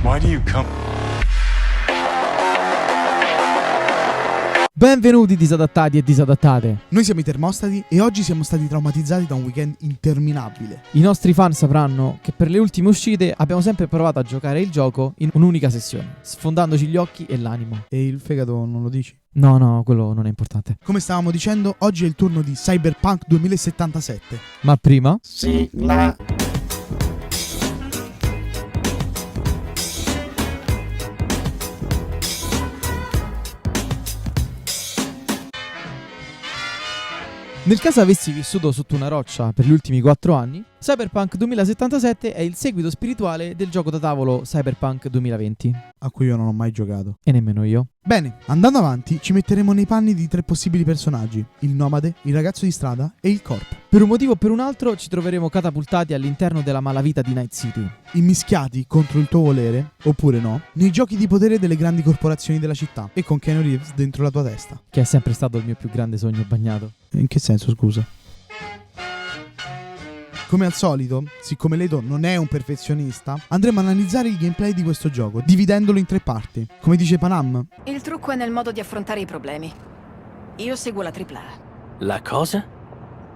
Why do you come? Benvenuti disadattati e disadattate. Noi siamo i Termostati e oggi siamo stati traumatizzati da un weekend interminabile. I nostri fan sapranno che per le ultime uscite abbiamo sempre provato a giocare il gioco in un'unica sessione, sfondandoci gli occhi e l'animo. E il fegato non lo dici? No, quello non è importante. Come stavamo dicendo, oggi è il turno di Cyberpunk 2077. Ma prima... Sigla. Nel caso avessi vissuto sotto una roccia per gli ultimi 4 anni, Cyberpunk 2077 è il seguito spirituale del gioco da tavolo Cyberpunk 2020. A cui io non ho mai giocato. E nemmeno io. Bene, andando avanti ci metteremo nei panni di 3 possibili personaggi: il nomade, il ragazzo di strada e il corpo. Per un motivo o per un altro ci troveremo catapultati all'interno della malavita di Night City. Immischiati contro il tuo volere, oppure no, nei giochi di potere delle grandi corporazioni della città e con Keanu Reeves dentro la tua testa. Che è sempre stato il mio più grande sogno bagnato. In che senso, scusa? Come al solito, siccome Ledo non è un perfezionista, andremo a analizzare il gameplay di questo gioco, dividendolo in 3 parti. Come dice Panam, Il trucco è nel modo di affrontare i problemi. Io seguo la AAA. La cosa?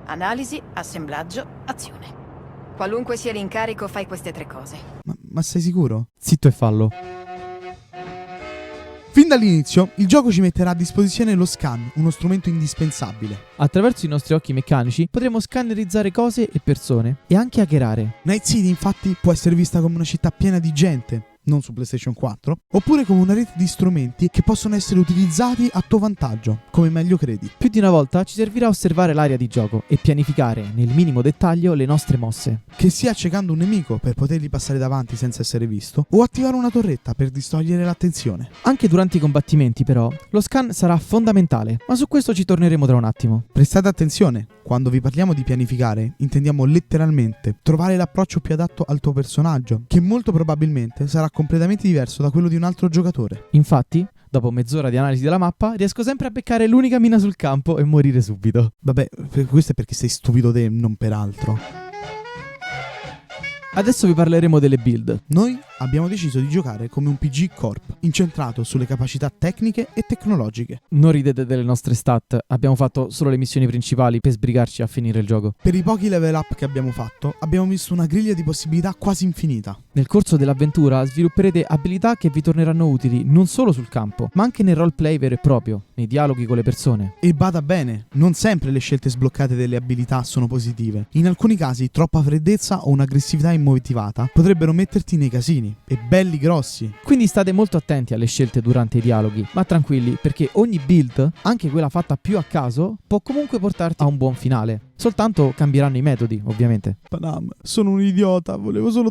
Analisi, assemblaggio, azione. Qualunque sia l'incarico, fai queste 3 cose. ma sei sicuro? Zitto e fallo. Fin dall'inizio, il gioco ci metterà a disposizione lo scan, uno strumento indispensabile. Attraverso i nostri occhi meccanici potremo scannerizzare cose e persone e anche hackerare. Night City, infatti, può essere vista come una città piena di gente, non su PlayStation 4, oppure come una rete di strumenti che possono essere utilizzati a tuo vantaggio, come meglio credi. Più di una volta ci servirà osservare l'area di gioco e pianificare nel minimo dettaglio le nostre mosse. Che sia accecando un nemico per potergli passare davanti senza essere visto, o attivare una torretta per distogliere l'attenzione. Anche durante i combattimenti però lo scan sarà fondamentale, ma su questo ci torneremo tra un attimo. Prestate attenzione, quando vi parliamo di pianificare, intendiamo letteralmente trovare l'approccio più adatto al tuo personaggio, che molto probabilmente sarà completamente diverso da quello di un altro giocatore. Infatti, dopo mezz'ora di analisi della mappa, riesco sempre a beccare l'unica mina sul campo e morire subito. Vabbè, questo è perché sei stupido te, non per altro. Adesso vi parleremo delle build. Noi abbiamo deciso di giocare come un PG Corp, incentrato sulle capacità tecniche e tecnologiche. Non ridete delle nostre stat, abbiamo fatto solo le missioni principali per sbrigarci a finire il gioco. Per i pochi level up che abbiamo fatto, abbiamo visto una griglia di possibilità quasi infinita. Nel corso dell'avventura svilupperete abilità che vi torneranno utili non solo sul campo, ma anche nel roleplay vero e proprio, nei dialoghi con le persone. E bada bene, non sempre le scelte sbloccate delle abilità sono positive. In alcuni casi troppa freddezza o un'aggressività immotivata potrebbero metterti nei casini, e belli grossi. Quindi state molto attenti alle scelte durante i dialoghi, ma tranquilli perché ogni build, anche quella fatta più a caso, può comunque portarti a un buon finale. Soltanto cambieranno i metodi, ovviamente. Panam, sono un idiota, volevo solo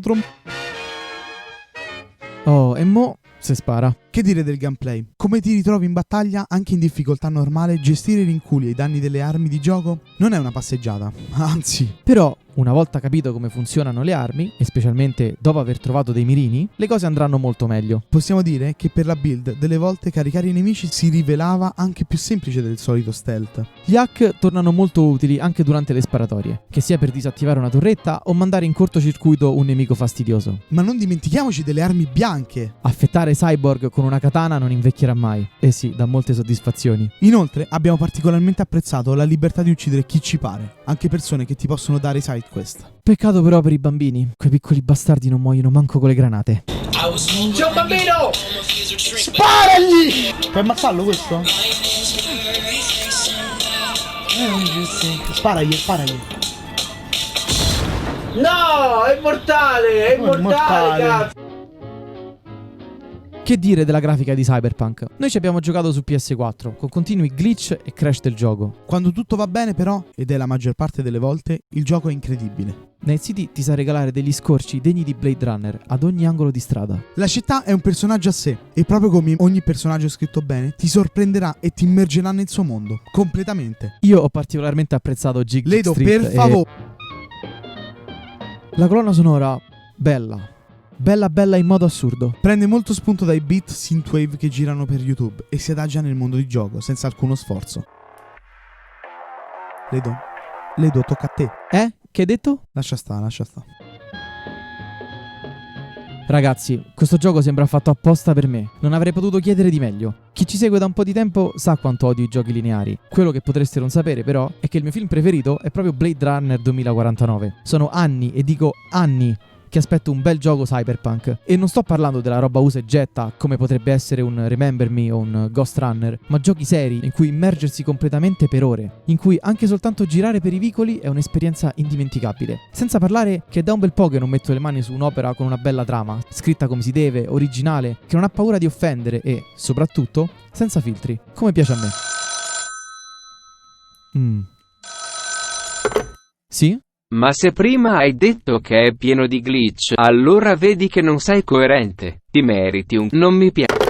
Oh, e mo' se spara. Che dire del gameplay? Come ti ritrovi in battaglia, anche in difficoltà normale, gestire i rinculi e i danni delle armi di gioco non è una passeggiata, anzi. Però, una volta capito come funzionano le armi, e specialmente dopo aver trovato dei mirini, le cose andranno molto meglio. Possiamo dire che per la build delle volte caricare i nemici si rivelava anche più semplice del solito stealth. Gli hack tornano molto utili anche durante le sparatorie, che sia per disattivare una torretta o mandare in cortocircuito un nemico fastidioso. Ma non dimentichiamoci delle armi bianche. Affettare Cyborg con una katana non invecchierà mai. Eh sì, dà molte soddisfazioni. Inoltre abbiamo particolarmente apprezzato la libertà di uccidere chi ci pare, anche persone che ti possono dare side quest. Peccato però per i bambini, quei piccoli bastardi non muoiono manco con le granate. C'è un bambino! Sparagli! Puoi ammazzarlo questo? Sparagli. No, è mortale, è immortale, cazzo! Che dire della grafica di Cyberpunk? Noi ci abbiamo giocato su PS4, con continui glitch e crash del gioco. Quando tutto va bene però, ed è la maggior parte delle volte, il gioco è incredibile. Night City ti sa regalare degli scorci degni di Blade Runner ad ogni angolo di strada. La città è un personaggio a sé e proprio come ogni personaggio scritto bene ti sorprenderà e ti immergerà nel suo mondo, completamente. Io ho particolarmente apprezzato Jig Ledo, Street per favore. La colonna sonora, bella in modo assurdo. Prende molto spunto dai beat synthwave che girano per YouTube e si adagia nel mondo di gioco senza alcuno sforzo. Ledo, tocca a te. Che hai detto? Lascia sta. Ragazzi, questo gioco sembra fatto apposta per me. Non avrei potuto chiedere di meglio. Chi ci segue da un po' di tempo sa quanto odio i giochi lineari. Quello che potreste non sapere però è che il mio film preferito è proprio Blade Runner 2049. Sono anni, e dico anni, che aspetto un bel gioco cyberpunk. E non sto parlando della roba usa e getta, come potrebbe essere un Remember Me o un Ghost Runner, ma giochi seri, in cui immergersi completamente per ore, in cui anche soltanto girare per i vicoli è un'esperienza indimenticabile. Senza parlare che è da un bel po' che non metto le mani su un'opera con una bella trama, scritta come si deve, originale, che non ha paura di offendere e, soprattutto, senza filtri, come piace a me. Sì? Ma se prima hai detto che è pieno di glitch, allora vedi che non sei coerente. Ti meriti un non mi piace.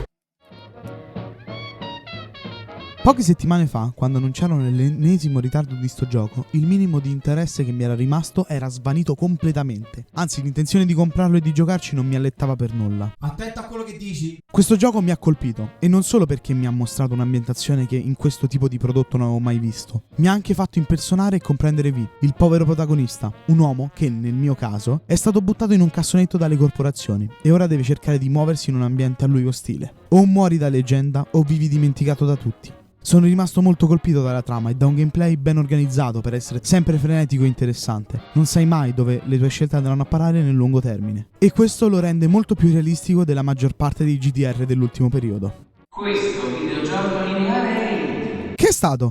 Poche settimane fa, quando annunciarono l'ennesimo ritardo di sto gioco, il minimo di interesse che mi era rimasto era svanito completamente. Anzi, l'intenzione di comprarlo e di giocarci non mi allettava per nulla. Attenta a quello che dici. Questo gioco mi ha colpito, e non solo perché mi ha mostrato un'ambientazione che in questo tipo di prodotto non avevo mai visto. Mi ha anche fatto impersonare e comprendere V, il povero protagonista, un uomo che, nel mio caso, è stato buttato in un cassonetto dalle corporazioni e ora deve cercare di muoversi in un ambiente a lui ostile. O muori da leggenda o vivi dimenticato da tutti. Sono rimasto molto colpito dalla trama e da un gameplay ben organizzato per essere sempre frenetico e interessante. Non sai mai dove le tue scelte andranno a parare nel lungo termine. E questo lo rende molto più realistico della maggior parte dei GDR dell'ultimo periodo. Questo videogioco lineare è inutile. Che è stato?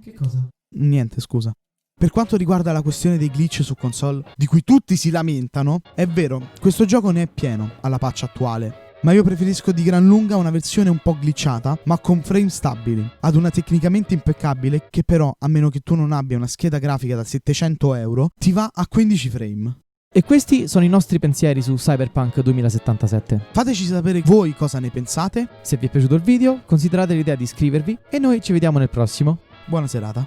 Che cosa? Niente, scusa. Per quanto riguarda la questione dei glitch su console, di cui tutti si lamentano, è vero, questo gioco ne è pieno, alla patch attuale. Ma io preferisco di gran lunga una versione un po' glitchata, ma con frame stabili, ad una tecnicamente impeccabile che però, a meno che tu non abbia una scheda grafica da 700 euro, ti va a 15 frame. E questi sono i nostri pensieri su Cyberpunk 2077. Fateci sapere voi cosa ne pensate. Se vi è piaciuto il video, considerate l'idea di iscrivervi e noi ci vediamo nel prossimo. Buona serata.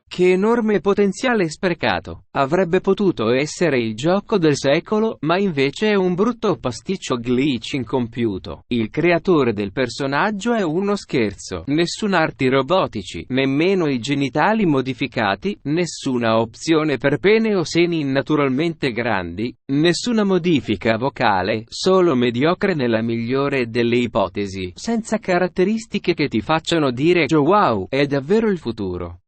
Che enorme potenziale sprecato. Avrebbe potuto essere il gioco del secolo, ma invece è un brutto pasticcio glitch incompiuto. Il creatore del personaggio è uno scherzo. Nessun arti robotici, nemmeno i genitali modificati, nessuna opzione per pene o seni naturalmente grandi, nessuna modifica vocale, solo mediocre nella migliore delle ipotesi, senza caratteristiche che ti facciano dire wow, è davvero il futuro.